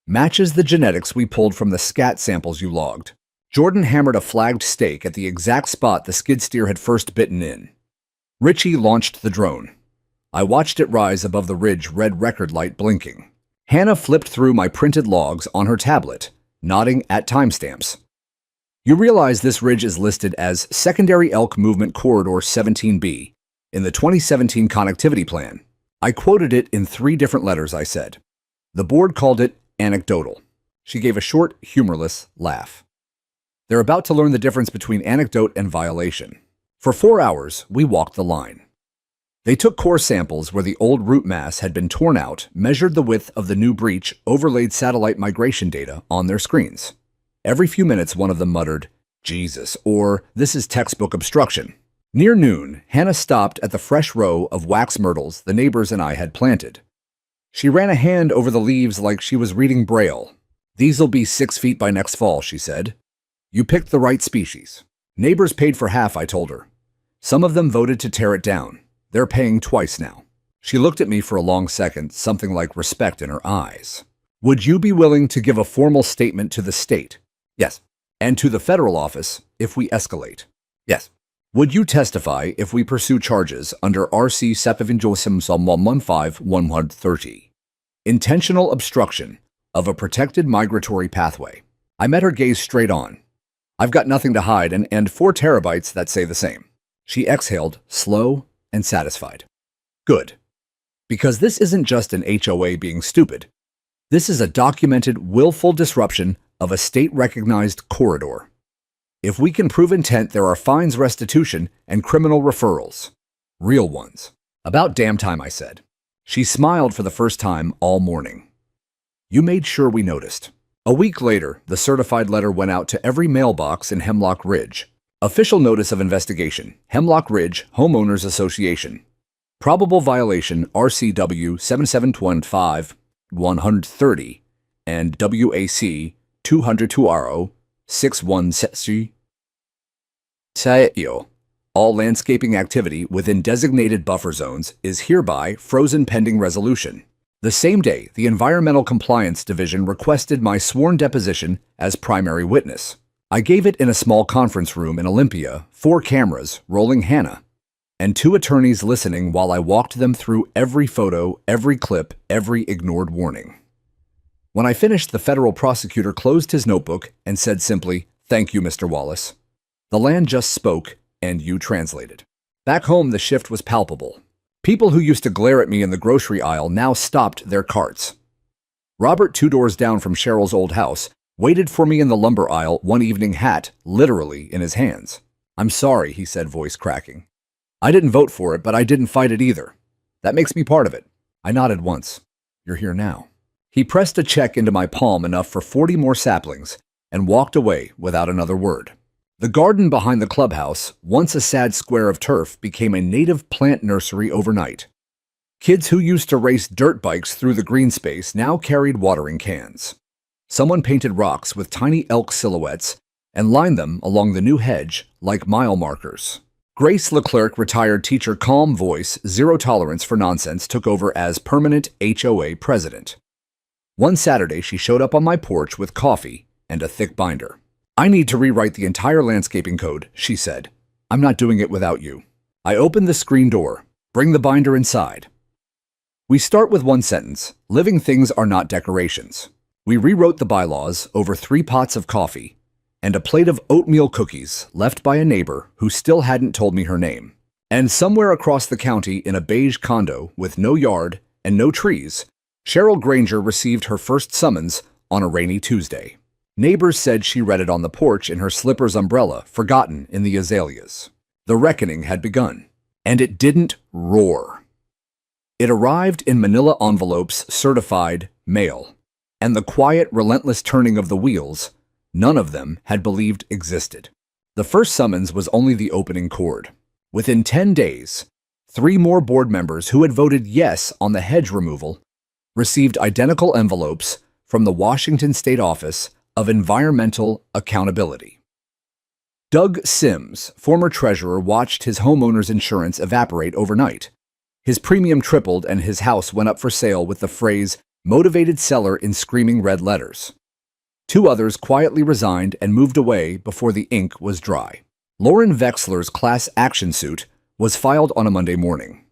Matches the genetics we pulled from the scat samples you logged. Jordan hammered a flagged stake at the exact spot the skid steer had first bitten in. Richie launched the drone. I watched it rise above the ridge, red record light blinking. Hannah flipped through my printed logs on her tablet, nodding at timestamps. You realize this ridge is listed as Secondary Elk Movement Corridor 17B in the 2017 Connectivity Plan. I quoted it in 3 different letters, I said. The board called it anecdotal. She gave a short, humorless laugh. They're about to learn the difference between anecdote and violation. For 4 hours, we walked the line. They took core samples where the old root mass had been torn out, measured the width of the new breach, overlaid satellite migration data on their screens. Every few minutes, one of them muttered, "Jesus," or "This is textbook obstruction." Near noon, Hannah stopped at the fresh row of wax myrtles the neighbors and I had planted. She ran a hand over the leaves like she was reading Braille. "These'll be 6 feet by next fall," she said. "You picked the right species." Neighbors paid for half, I told her. Some of them voted to tear it down. They're paying twice now. She looked at me for a long second, something like respect in her eyes. "Would you be willing to give a formal statement to the state?" "Yes." "And to the federal office if we escalate?" "Yes." "Would you testify if we pursue charges under RC 715-115-130? Intentional obstruction of a protected migratory pathway?" I met her gaze straight on. "I've got nothing to hide and 4 terabytes that say the same." She exhaled, slow and satisfied. "Good. Because this isn't just an HOA being stupid. This is a documented, willful disruption of a state-recognized corridor. If we can prove intent, there are fines, restitution, and criminal referrals. Real ones." "About damn time," I said. She smiled for the first time all morning. "You made sure we noticed." A week later, the certified letter went out to every mailbox in Hemlock Ridge. Official notice of investigation, Hemlock Ridge Homeowners Association. Probable violation, RCW 7725-130 and WAC 202RO 61 All landscaping activity within designated buffer zones is hereby frozen pending resolution. The same day, the Environmental Compliance Division requested my sworn deposition as primary witness. I gave it in a small conference room in Olympia, 4 cameras, rolling Hannah, and 2 attorneys listening while I walked them through every photo, every clip, every ignored warning. When I finished, the federal prosecutor closed his notebook and said simply, "Thank you, Mr. Wallace. The land just spoke, and you translated." Back home, the shift was palpable. People who used to glare at me in the grocery aisle now stopped their carts. Robert, 2 doors down from Cheryl's old house, waited for me in the lumber aisle, one evening, hat literally in his hands. "I'm sorry," he said, voice cracking. "I didn't vote for it, but I didn't fight it either. That makes me part of it." I nodded once. "You're here now." He pressed a check into my palm, enough for 40 more saplings, and walked away without another word. The garden behind the clubhouse, once a sad square of turf, became a native plant nursery overnight. Kids who used to race dirt bikes through the green space now carried watering cans. Someone painted rocks with tiny elk silhouettes and lined them along the new hedge like mile markers. Grace Leclerc, retired teacher, calm voice, zero tolerance for nonsense, took over as permanent HOA president. One Saturday, she showed up on my porch with coffee and a thick binder. "I need to rewrite the entire landscaping code," she said. "I'm not doing it without you." I opened the screen door. "Bring the binder inside." We start with one sentence: living things are not decorations. We rewrote the bylaws over 3 pots of coffee and a plate of oatmeal cookies left by a neighbor who still hadn't told me her name. And somewhere across the county, in a beige condo with no yard and no trees, Cheryl Granger received her first summons on a rainy Tuesday. Neighbors said she read it on the porch in her slipper's umbrella, forgotten in the azaleas. The reckoning had begun, and it didn't roar. It arrived in manila envelopes, certified mail, and the quiet, relentless turning of the wheels none of them had believed existed. The first summons was only the opening chord. Within 10 days, 3 more board members who had voted yes on the hedge removal received identical envelopes from the Washington State office of environmental accountability. Doug Sims, former treasurer, watched his homeowner's insurance evaporate overnight. His premium tripled and his house went up for sale with the phrase, "motivated seller" in screaming red letters. Two others quietly resigned and moved away before the ink was dry. Lauren Vexler's class action suit was filed on a Monday morning.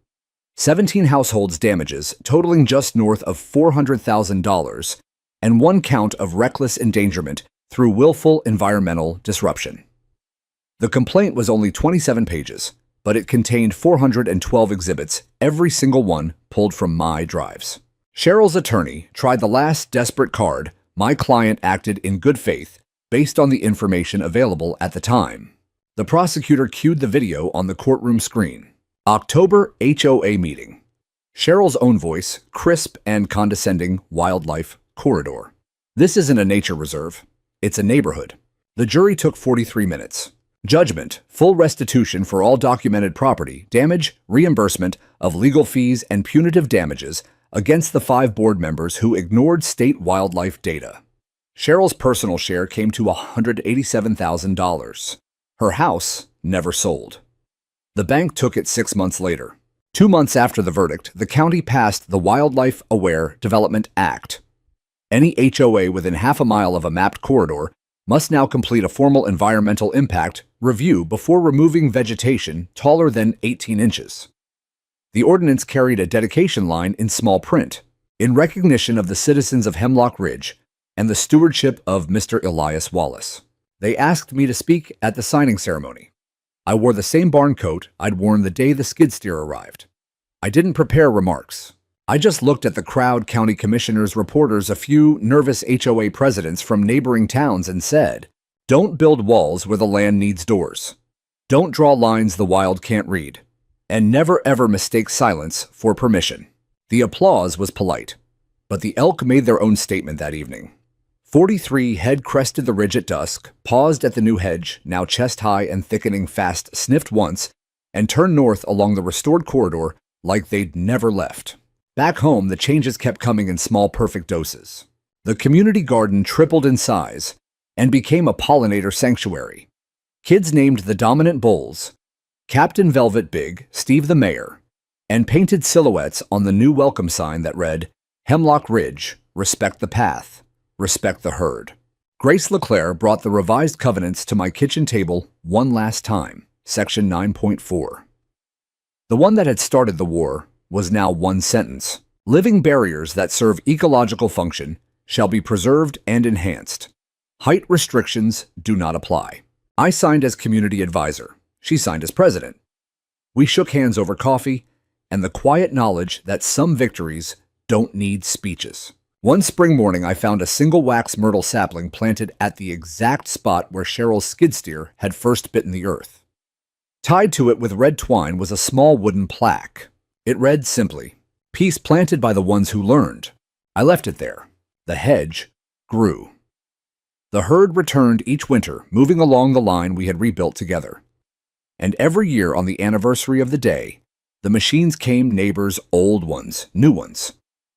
17 households' damages, totaling just north of $400,000, and one count of reckless endangerment through willful environmental disruption. The complaint was only 27 pages, but it contained 412 exhibits, every single one pulled from my drives. Cheryl's attorney tried the last desperate card. My client acted in good faith based on the information available at the time. The prosecutor cued the video on the courtroom screen. October HOA meeting. Cheryl's own voice, crisp and condescending, wildlife corridor. This isn't a nature reserve. It's a neighborhood. The jury took 43 minutes. Judgment, full restitution for all documented property, damage, reimbursement of legal fees and punitive damages against the 5 board members who ignored state wildlife data. Cheryl's personal share came to $187,000. Her house never sold. The bank took it 6 months later. 2 months after the verdict, the county passed the Wildlife Aware Development Act. Any HOA within half a mile of a mapped corridor must now complete a formal environmental impact review before removing vegetation taller than 18 inches. The ordinance carried a dedication line in small print, in recognition of the citizens of Hemlock Ridge and the stewardship of Mr. Elias Wallace. They asked me to speak at the signing ceremony. I wore the same barn coat I'd worn the day the skid steer arrived. I didn't prepare remarks. I just looked at the crowd, county commissioners, reporters, a few nervous HOA presidents from neighboring towns, and said, "Don't build walls where the land needs doors. Don't draw lines the wild can't read. And never ever mistake silence for permission." The applause was polite, but the elk made their own statement that evening. 43 Head crested the ridge at dusk, paused at the new hedge, now chest-high and thickening fast, sniffed once, and turned north along the restored corridor like they'd never left. Back home, the changes kept coming in small, perfect doses. The community garden tripled in size and became a pollinator sanctuary. Kids named the dominant bulls Captain Velvet Big, Steve the Mayor, and painted silhouettes on the new welcome sign that read, "Hemlock Ridge, respect the path, respect the herd." Grace LeClaire brought the revised covenants to my kitchen table one last time, section 9.4. The one that had started the war was now one sentence. Living barriers that serve ecological function shall be preserved and enhanced. Height restrictions do not apply. I signed as community advisor. She signed as president. We shook hands over coffee and the quiet knowledge that some victories don't need speeches. One spring morning, I found a single wax myrtle sapling planted at the exact spot where Cheryl's skid steer had first bitten the earth. Tied to it with red twine was a small wooden plaque. It read simply, "Peace planted by the ones who learned." I left it there. The hedge grew. The herd returned each winter, moving along the line we had rebuilt together. And every year on the anniversary of the day, the machines came, neighbors, old ones, new ones.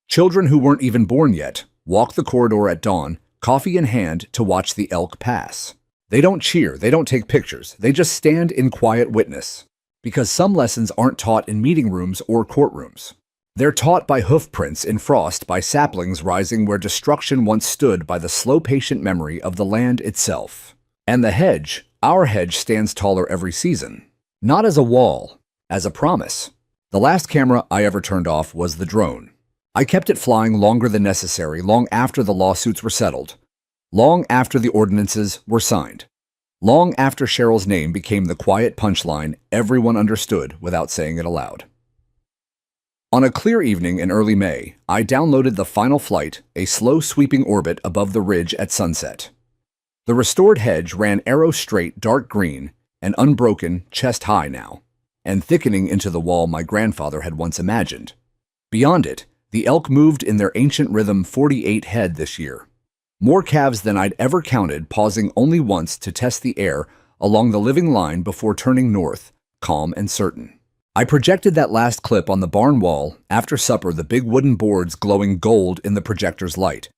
Children who weren't even born yet walked the corridor at dawn, coffee in hand, to watch the elk pass. They don't cheer, they don't take pictures, they just stand in quiet witness. Because some lessons aren't taught in meeting rooms or courtrooms. They're taught by hoof prints in frost, by saplings rising where destruction once stood, by the slow, patient memory of the land itself. And the hedge, our hedge, stands taller every season. Not as a wall, as a promise. The last camera I ever turned off was the drone. I kept it flying longer than necessary, long after the lawsuits were settled, long after the ordinances were signed, long after Cheryl's name became the quiet punchline everyone understood without saying it aloud. On a clear evening in early May, I downloaded the final flight, a slow sweeping orbit above the ridge at sunset. The restored hedge ran arrow-straight dark green and unbroken, chest-high now, and thickening into the wall my grandfather had once imagined. Beyond it, the elk moved in their ancient rhythm, 48 head this year. More calves than I'd ever counted, pausing only once to test the air along the living line before turning north, calm and certain. I projected that last clip on the barn wall after supper, the big wooden boards glowing gold in the projector's light.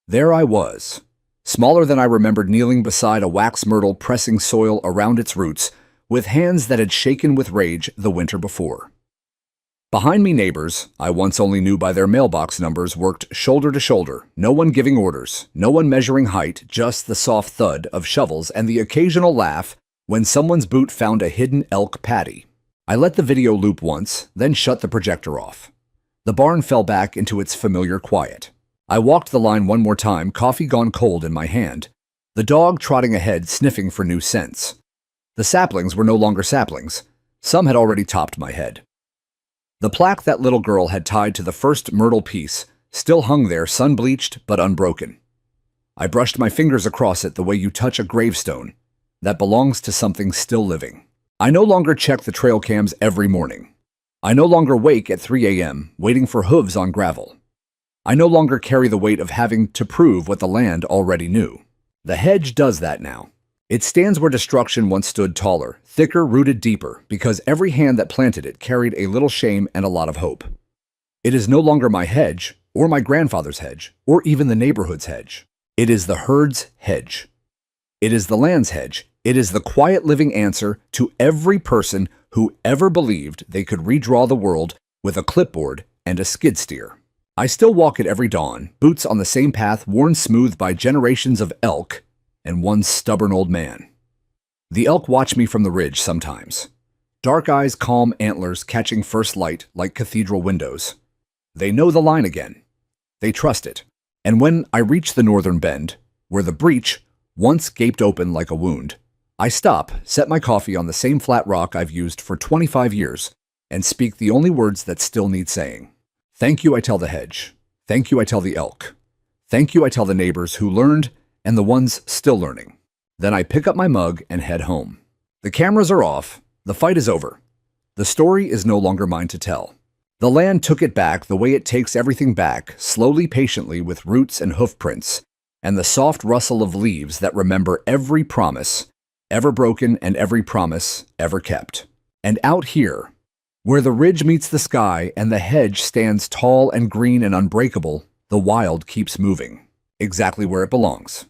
There I was, Smaller than I remembered kneeling beside a wax myrtle pressing soil around its roots with hands that had shaken with rage the winter before. Behind me, neighbors I once only knew by their mailbox numbers worked shoulder to shoulder, no one giving orders, no one measuring height, just the soft thud of shovels and the occasional laugh when someone's boot found a hidden elk patty. I let the video loop once, then shut the projector off. The barn fell back into its familiar quiet. I walked the line one more time, coffee gone cold in my hand, the dog trotting ahead sniffing for new scents. The saplings were no longer saplings. Some had already topped my head. The plaque that little girl had tied to the first myrtle piece still hung there, sun-bleached but unbroken. I brushed my fingers across it the way you touch a gravestone that belongs to something still living. I no longer check the trail cams every morning. I no longer wake at 3 a.m. waiting for hooves on gravel. I no longer carry the weight of having to prove what the land already knew. The hedge does that now. It stands where destruction once stood, taller, thicker, rooted deeper, because every hand that planted it carried a little shame and a lot of hope. It is no longer my hedge, or my grandfather's hedge, or even the neighborhood's hedge. It is the herd's hedge. It is the land's hedge. It is the quiet living answer to every person who ever believed they could redraw the world with a clipboard and a skid steer. I still walk it every dawn, boots on the same path worn smooth by generations of elk and one stubborn old man. The elk watch me from the ridge sometimes. Dark eyes, calm antlers catching first light like cathedral windows. They know the line again. They trust it. And when I reach the northern bend, where the breach once gaped open like a wound, I stop, set my coffee on the same flat rock I've used for 25 years, and speak the only words that still need saying. Thank you, I tell the hedge. Thank you, I tell the elk. Thank you, I tell the neighbors who learned and the ones still learning. Then I pick up my mug and head home. The cameras are off. The fight is over. The story is no longer mine to tell. The land took it back the way it takes everything back, slowly, patiently, with roots and hoof prints, and the soft rustle of leaves that remember every promise ever broken and every promise ever kept. And out here, where the ridge meets the sky and the hedge stands tall and green and unbreakable, the wild keeps moving, exactly where it belongs.